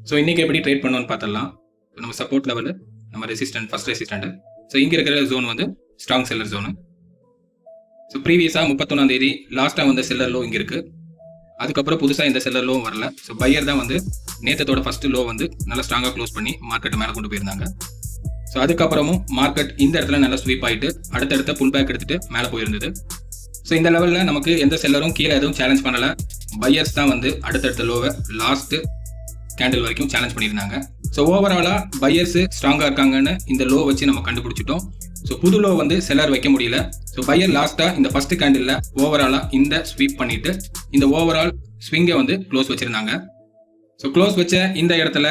So இன்றைக்கி எப்படி trade பண்ணோன்னு பார்த்துடலாம். நம்ம சப்போர்ட் லெவலு, நம்ம ரெசிஸ்டன்ட், ஃபர்ஸ்ட் ரெசிஸ்டண்ட்டு. ஸோ இங்கே இருக்கிற ஜோன் வந்து ஸ்ட்ராங் செல்லர் ஜோனு. ஸோ ப்ரீவியஸாக 31ஆம் தேதி லாஸ்ட்டாக வந்த செல்லர் லோ இங்கே இருக்குது. அதுக்கப்புறம் புதுசாக இந்த செல்லர் லோவும் வரல. ஸோ பையர் தான் வந்து நேற்றத்தோட ஃபஸ்ட்டு லோ வந்து நல்லா ஸ்ட்ராங்காக க்ளோஸ் பண்ணி மார்க்கெட்டை மேலே கொண்டு போயிருந்தாங்க. ஸோ அதுக்கப்புறமும் மார்க்கெட் இந்த இடத்துல நல்லா ஸ்வீப் ஆகிட்டு அடுத்தடுத்த புல் பேக் எடுத்துகிட்டு மேலே போயிருந்தது. ஸோ இந்த லெவலில் நமக்கு எந்த செல்லரும் கீழே எதுவும் சேலஞ்ச் பண்ணலை. பையர்ஸ் தான் வந்து அடுத்தடுத்த லோவை லாஸ்ட்டு கேண்டில் வரைக்கும் சேலஞ்ச் பண்ணியிருந்தாங்க. ஸோ ஓவராலாக பையர்ஸு ஸ்ட்ராங்காக இருக்காங்கன்னு இந்த லோ வச்சு நம்ம கண்டுபிடிச்சிட்டோம். ஸோ புது லோ வந்து செல்லர் வைக்க முடியல. ஸோ பையர் லாஸ்ட்டாக இந்த ஃபர்ஸ்ட் கேண்டிலில் ஓவராலாக இந்த ஸ்வீப் பண்ணிட்டு இந்த ஓவரால் ஸ்விங்கை வந்து க்ளோஸ் வச்சுருந்தாங்க. ஸோ க்ளோஸ் வச்ச இந்த இடத்துல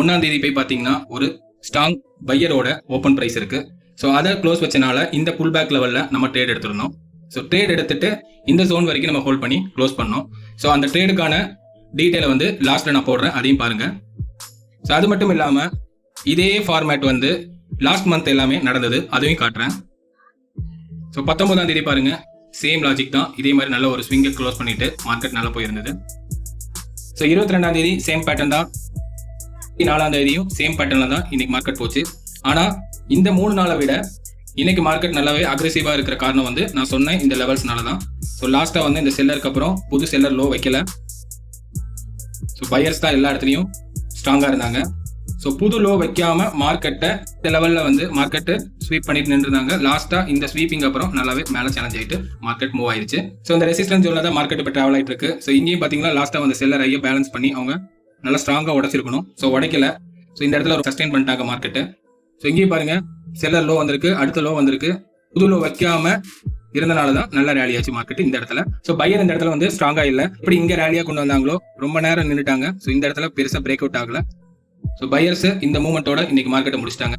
1ஆம் தேதி போய் பார்த்தீங்கன்னா ஒரு ஸ்ட்ராங் பையரோட ஓப்பன் ப்ரைஸ் இருக்குது. ஸோ அதை க்ளோஸ் வச்சனால இந்த புல் பேக் லெவலில் நம்ம ட்ரேட் எடுத்துருந்தோம். ஸோ ட்ரேட் எடுத்துட்டு இந்த ஜோன் வரைக்கும் நம்ம ஹோல்ட் பண்ணி க்ளோஸ் பண்ணோம். ஸோ அந்த ட்ரேடுக்கான டீட்டெயிலை வந்து லாஸ்ட்டில் நான் போடுறேன், அதையும் பாருங்கள். ஸோ அது மட்டும் இல்லாமல் இதே ஃபார்மேட் வந்து லாஸ்ட் மந்த் எல்லாமே நடந்தது, அதையும் காட்டுறேன். ஸோ 19ஆம் தேதி பாருங்கள், சேம் லாஜிக் தான். இதே மாதிரி நல்ல ஒரு ஸ்விங்கை க்ளோஸ் பண்ணிட்டு மார்க்கெட் நல்லா போயிருந்தது. ஸோ 22ஆம் தேதி சேம் பேட்டர்ன் தான். 4ஆம் தேதியும் சேம் பேட்டர்னில் தான் இன்னைக்கு மார்க்கெட் போச்சு. ஆனால் இந்த 3 நாளை விட இன்னைக்கு மார்க்கெட் நல்லாவே அக்ரெசிவாக இருக்கிற காரணம் வந்து நான் சொன்னேன் இந்த லெவல்ஸ்னால தான். ஸோ லாஸ்ட்டாக வந்து இந்த செல்லருக்கு அப்புறம் புது செல்லர் லோ வைக்கல. ஸோ பையர்ஸ் தான் எல்லா இடத்துலையும் ஸ்ட்ராங்காக இருந்தாங்க. ஸோ புது லோ வைக்காம மார்க்கெட்டை இந்த லெவலில் வந்து மார்க்கெட்டு ஸ்வீப் பண்ணிட்டு நின்றுருந்தாங்க. லாஸ்ட்டாக இந்த ஸ்வீப்பிங் அப்புறம் நல்லாவே மேலே சேலஞ்ச் ஆகிட்டு மார்க்கெட் மூவ் ஆயிடுச்சு. ஸோ இந்த ரெசிஸ்டன்ஸ் ஜோனில் தான் மார்க்கெட் இப்போ ட்ராவல் ஆகிட்டு இருக்கு. ஸோ இங்கேயும் பார்த்தீங்கன்னா லாஸ்ட்டாக வந்து செல்லர் ஐயை பேலன்ஸ் பண்ணி அவங்க நல்லா ஸ்ட்ராங்காக உடச்சிருக்கணும். ஸோ உடைக்கல. ஸோ இந்த இடத்துல ஒரு சஸ்டெயின் பண்ணிட்டாங்க மார்க்கெட்டு. ஸோ இங்கேயும் பாருங்க, செல்லர் லோ வந்திருக்கு, அடுத்த லோ வந்திருக்கு. புது லோ வைக்காம இருந்தனால தான் நல்ல ரேலி ஆச்சு மார்க்கெட் இந்த இடத்துல. ஸோ பையர் இந்த இடத்துல வந்து ஸ்ட்ராங்காக இல்லை. இப்படி இங்கே ரேலியாக கொண்டு வந்தாங்களோ ரொம்ப நேரம் நின்றுட்டாங்க. ஸோ இந்த இடத்துல பெருசாக பிரேக் அவுட் ஆகல. ஸோ பையர்ஸ் இந்த மூமெண்ட்டோட இன்னைக்கு மார்க்கெட்டை முடிச்சிட்டாங்க.